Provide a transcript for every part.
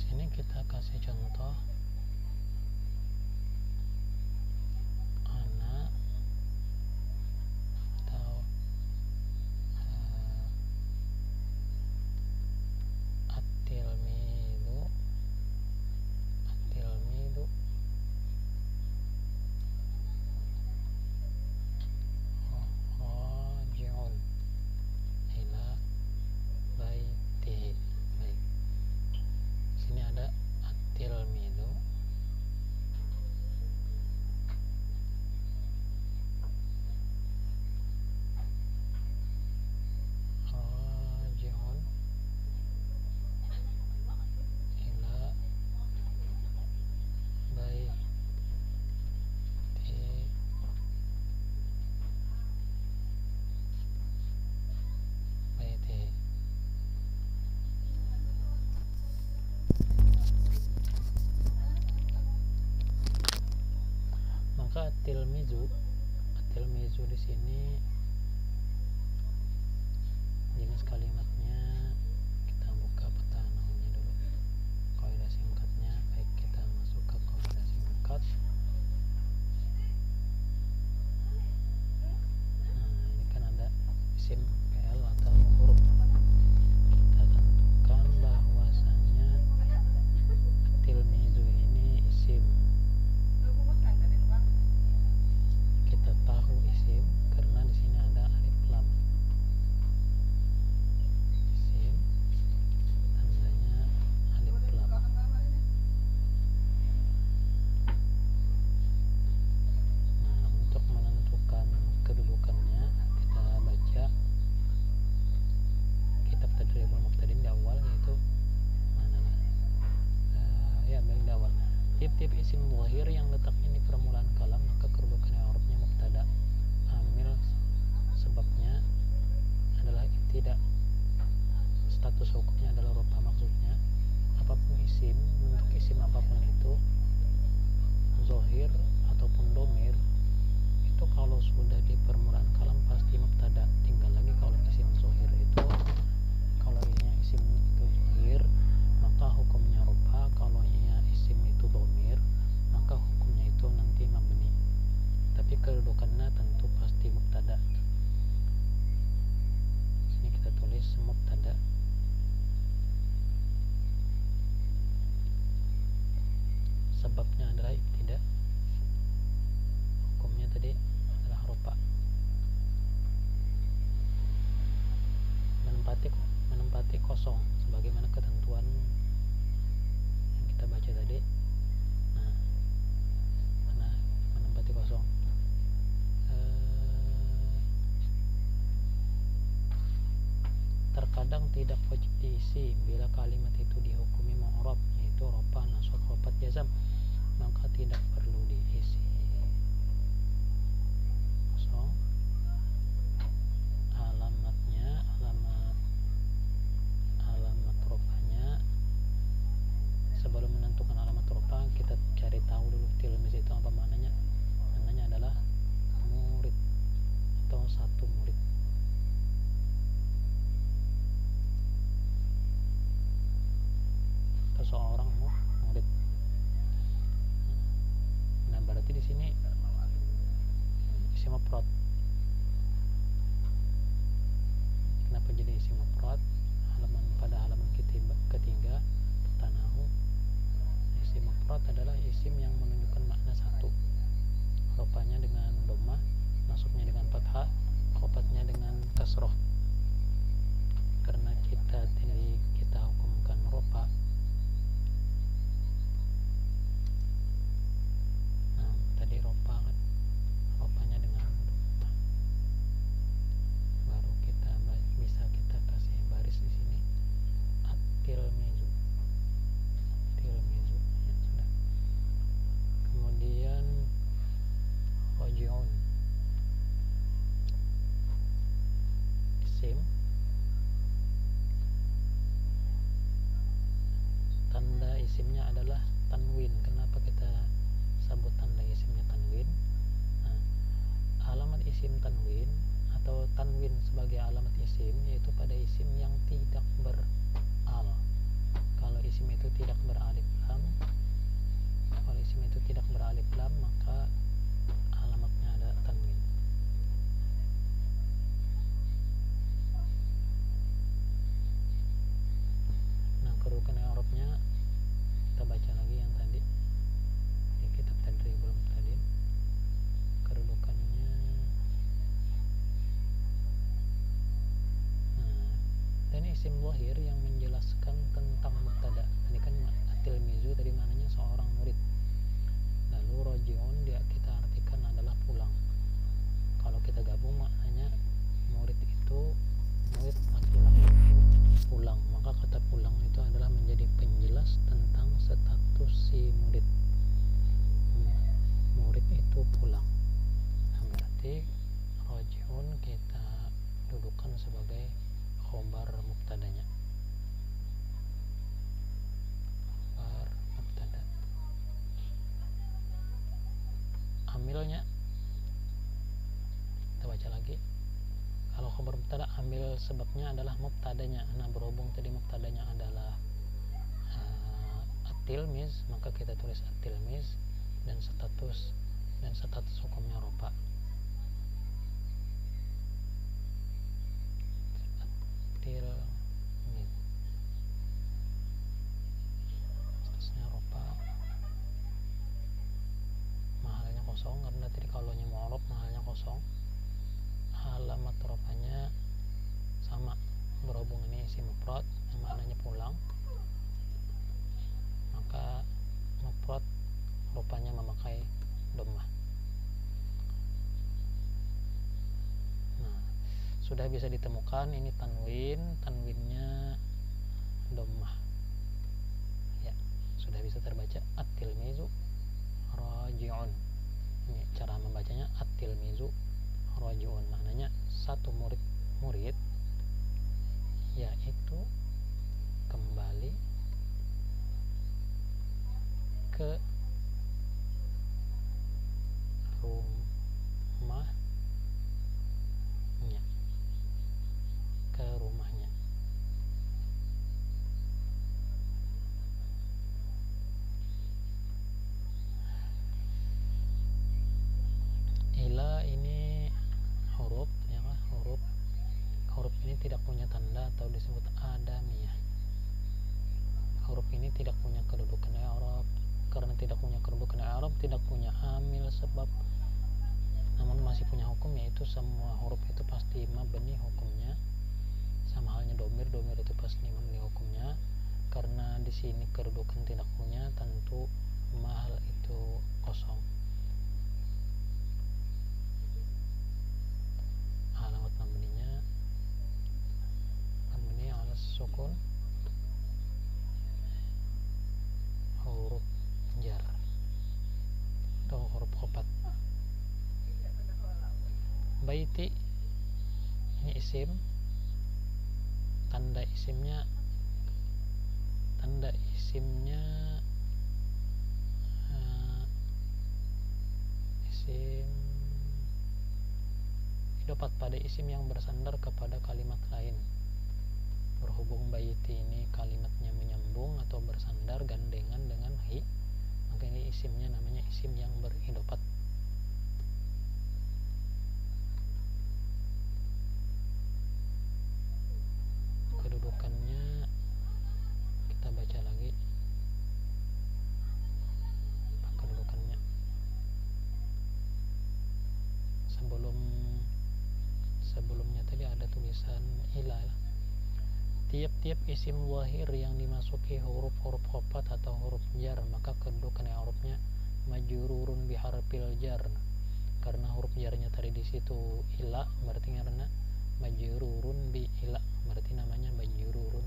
Sini kita kasih contoh anak atau at-tilmidu raji'un ila baitihi. Baik, sini ada at-tilmidu raji'un ila baitihi. Maka at-tilmizu di sini jenis kalimatnya, kita buka peta nahwunya dulu, kaidah singkatnya. Baik, kita masuk ke kaidah singkat. Nah, ini kan ada isim fi'il atau huruf. Kita tentukan bahwasanya at-tilmizu ini isim. Kita tahu isim karena di sini ada alif lam. Isim tandanya alif lam. Nah, untuk menentukan kedudukannya kita baca kitab Tadribul Mubtadi'in di awal, yaitu mana lah? Baik, di awal. Tiap-tiap isim zahir yang letaknya di permulaan kalam maka kedudukan i'rabnya mubtada. Amil sebabnya adalah ibtida. Status hukumnya adalah rupa. Maksudnya apapun isim, bentuk isim apapun itu, zahir ataupun domir, itu kalau sudah di permulaan kalam pasti mubtada. Tinggal lagi kalau isim zahir itu, kalau isim itu zahir maka hukumnya rupa, kalau isim itu domir maka hukumnya itu nanti mabni, tapi kedudukannya tentu pasti mubtada. Sini kita tulis mubtada. Sebabnya adalah ibtida, hukumnya tadi adalah rupa. Menempati kosong sebagaimana ketentuan yang kita baca tadi. Nah, mana menempati kosong? Terkadang tidak wajib diisi bila kalimat itu dihukumi mu'rab, yaitu rofa, nasab, khafat, jazam, maka tidak perlu diisi. Kosong. Alamatnya, alamat rofanya. Sebelum menentukan alamat rofa, kita cari tahu dulu tilmiz itu apa maknanya. Maknanya adalah murid atau satu murid. Atau seorang murid. Nah, berarti di sini isim mufrad. Kenapa jadi isim mufrad? Pada halaman ketiga Tanahu, isim mufrad adalah isim yang menunjukkan makna satu. Rofanya dengan dhammah, nasabnya dengan fathah, khofatnya dengan kasroh. Karena kita hukumkan rofa. Nah, tadi rofa kan, rofanya dengan dhammah. Baru bisa kita kasih baris di sini at-tilmizu. Ya, sudah. Kemudian raji'un, isim, tanda isimnya adalah tanwin. Kenapa kita sebut tanda isimnya tanwin? Nah, alamat isim tanwin atau tanwin sebagai alamat isim yaitu pada isim yang tidak beral. Kalau isim itu tidak beralif lam, kalau isim itu tidak beralif lam maka alamatnya ada tanwin. Nah, kedudukan i'rabnya kita baca lagi yang tadi di kitab Tadribul Mubtadi'in. Kedudukannya, nah, dan isim zahir yang menjelaskan tentang mubtada. Tadi kan at-tilmizu tadi maknanya seorang murid, lalu roji'un dia kita artikan adalah pulang. Kalau kita gabung maknanya murid itu murid laki-laki pulang, maka kata pulang itu adalah menjadi penjelas tentang status si murid. Murid itu pulang. Nah, berarti roji'un kita dudukan sebagai khobar mubtadanya. Khobar mubtada. Amilnya kita baca lagi. Kalau khobar mubtada amil sebabnya adalah mubtadanya. Nah, berhubung tadi mubtadanya adalah at-tilmiz, maka kita tulis at-tilmiz dan status hukumnya rofa. At-tilmiz statusnya rofa, mahalnya kosong karena tadi kalau nya mu'rab mahalnya kosong. Alamat rofanya sama, berhubung ini isim mufrad yang maknanya pulang, maka mufrad rupanya memakai dhammah. Nah, sudah bisa ditemukan ini tanwinnya dhammah ya, sudah bisa terbaca at-tilmizu raji'un. Ini cara membacanya at-tilmizu raji'un, maknanya satu murid yaitu kembali ke rumahnya. Ila ini huruf ya, huruf ini tidak punya tanda atau disebut adamiyah. Huruf ini tidak punya kedudukan i'rab. Karena tidak punya kedudukan i'rab, tidak punya amil sebab, namun masih punya hukum, yaitu semua huruf itu pasti mabni hukumnya. Sama halnya domir itu pasti mabni hukumnya. Karena di sini kedudukan tidak punya, tentu mahal itu kosong. Alamat mabninya mabni ala sukun, huruf jar atau huruf khobat. Baiti ini isim, tanda isimnya isim dapat pada isim yang bersandar kepada kalimat lain. Berhubung baiti ini kalimatnya menyambung atau bersandar gandengan dengan hi, maka ini isimnya namanya isim yang beridopat. Kedudukannya kita baca lagi. Kedudukannya sebelumnya tadi ada tulisan ila. Tiap-tiap isim zahir yang dimasuki huruf-huruf khobat atau huruf jar, maka kedudukan i'rabnya majrurun biharfil jar. Karena huruf jarnya tadi di situ ila, berarti karena majrurun bi ila, berarti namanya majrurun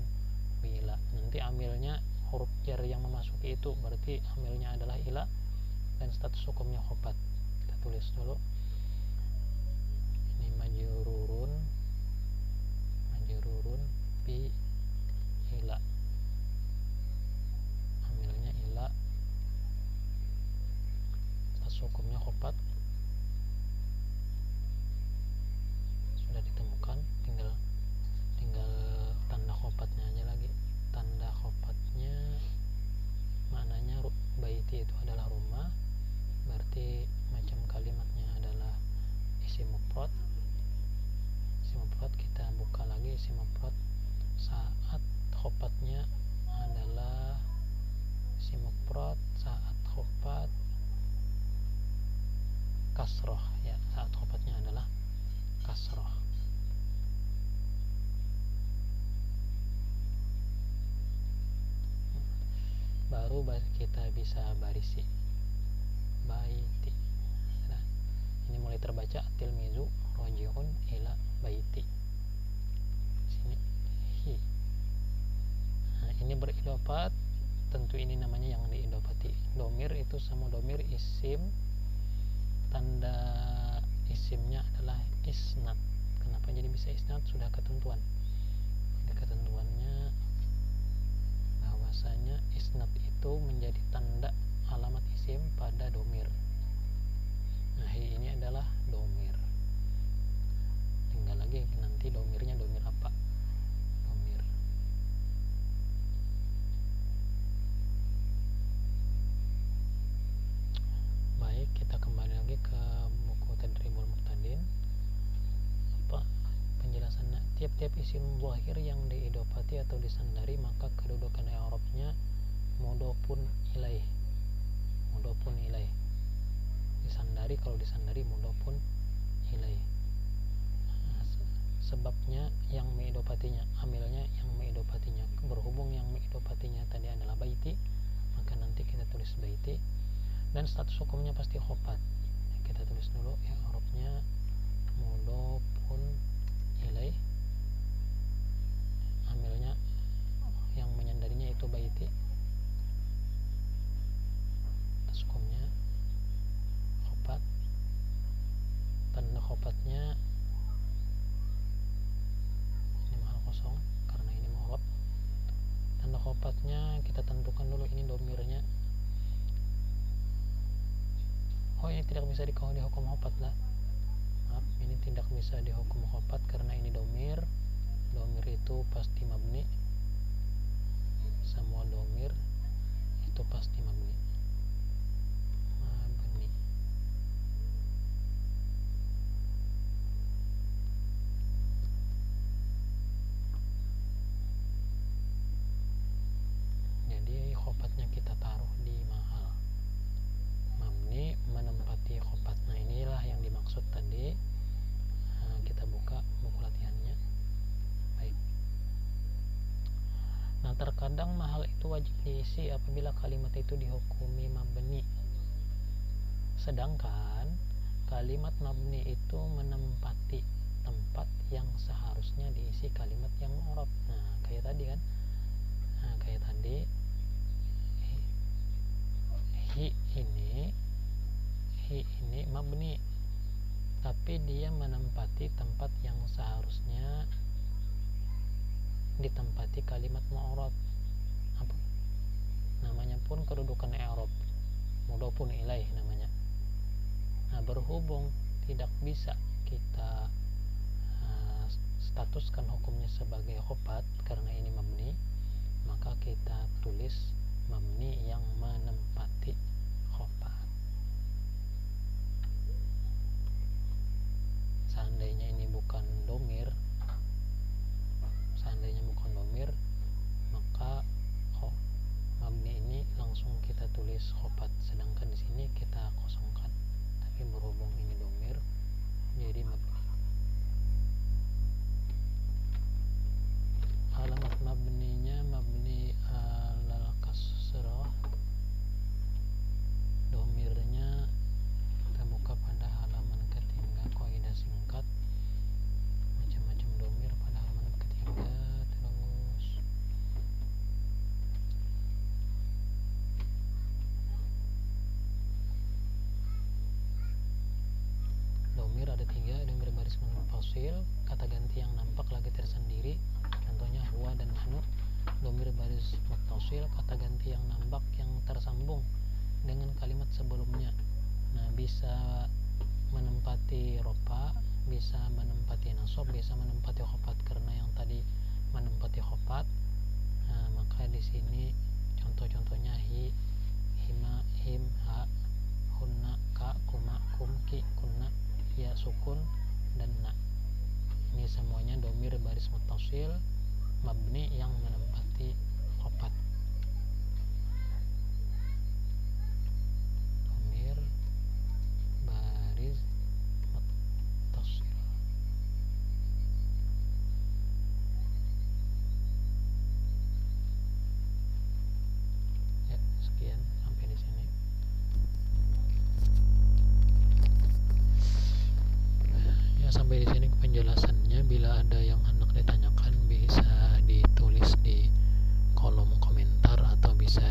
bi ila. Nanti amilnya huruf jar yang memasuki itu, berarti amilnya adalah ila dan status hukumnya khobat. Kita tulis dulu. Ini majrurun bi ila, amilnya ila, status hukumnya khobat. Sudah ditemukan, tinggal tanda khobatnya aja lagi. Tanda khobatnya khopatnya adalah isim mufrad, saat khopat kasroh, ya, saat khopatnya adalah kasroh. Baru kita bisa barisi baiti. Nah, ini mulai terbaca tilmizu rojiun ila baiti. Sini hi. Nah, ini beridofat, tentu ini namanya yang diidofati. Domir itu sama domir isim, tanda isimnya adalah isnad. Kenapa jadi bisa isnad? Sudah ketentuan. Jadi ketentuannya bahwasanya isnad itu menjadi tanda alamat isim pada domir. Nah, ini adalah domir. Tinggal lagi nanti domirnya domir apa? Domir. Baik, kita kembali lagi ke buku Tadribul Muqtadin. Apa penjelasannya? Tiap-tiap isim zahir yang diidofati atau disandari maka kedudukan i'rabnya mudhofun ilaih. Mudhofun ilaih. Disandari, kalau disandari mudhofun ilaih. Nah, sebabnya yang mengidofatinya, amilnya yang mengidofatinya, berhubung yang mengidofatinya tadi adalah baiti, maka nanti kita tulis baiti, dan status hukumnya pasti khopat. Kita tulis dulu ya, i'rabnya mudhofun ilaih, amilnya yang menyandarinya itu baiti, status hukumnya khopat, tanda khopatnya ini mahal kosong karena ini mu'rab. Tanda khopatnya kita tentukan dulu, ini domirnya. Oh, ini tidak bisa dihukum khopat lah. Maaf, ini tidak bisa dihukum khopat karena ini domir. Domir itu pasti mabni. Semua domir itu pasti mabni. Mabni. Jadi khopatnya kita taruh di mahal. Mabni menempati khopat. Nah, inilah yang dimaksud tadi. Nah, kita buka buku latihannya. Baik. Nah, terkadang mahal itu wajib diisi apabila kalimat itu dihukumi mabni. Sedangkan kalimat mabni itu menempati tempat yang seharusnya diisi kalimat yang mu'rab. Nah, kayak tadi kan. Nah, kayak tadi hi ini mabni, tapi dia menempati tempat yang seharusnya ditempati kalimat mu'rab. Apa namanya pun kedudukan i'rab, mudhofun ilaih namanya. Nah, berhubung tidak bisa kita statuskan hukumnya sebagai khopat karena ini mabni, maka kita tulis mabni yang menempati khopat. Seandainya ini bukan domir, maka mabni ini langsung kita tulis khopat, sedangkan di sini kita kosongkan. Tapi berhubung ini domir, jadi mabni. Alamat mabninya mabni alal kasrah. Domirnya kita buka pada halaman ketiga, kaidah singkat. Macam-macam domir pada halaman ketiga. Terus domir ada 3. Domir baris munfasil, kata ganti yang nampak lagi tersendiri, contohnya huwa dan nahnu. Domir baris muttasil, kata ganti yang nampak yang tersambung dengan kalimat sebelumnya. Nah, bisa menempati rofa, bisa menempati nasab, bisa menempati khopat. Karena yang tadi menempati khopat, nah, maka di sini contoh-contohnya hi, hima, him, ha, hunna, ka, kuma, kum, ki, kunna, ya, sukun, dan na. Ini semuanya domir baris muttasil mabni yang menempati khopat. Dhamir bariz muttasil. Ya, sekian sampai di sini. Ya, sampai di sini penjelasannya. Bila ada yang hendak ditanyakan bisa ditulis di kolom komentar atau bisa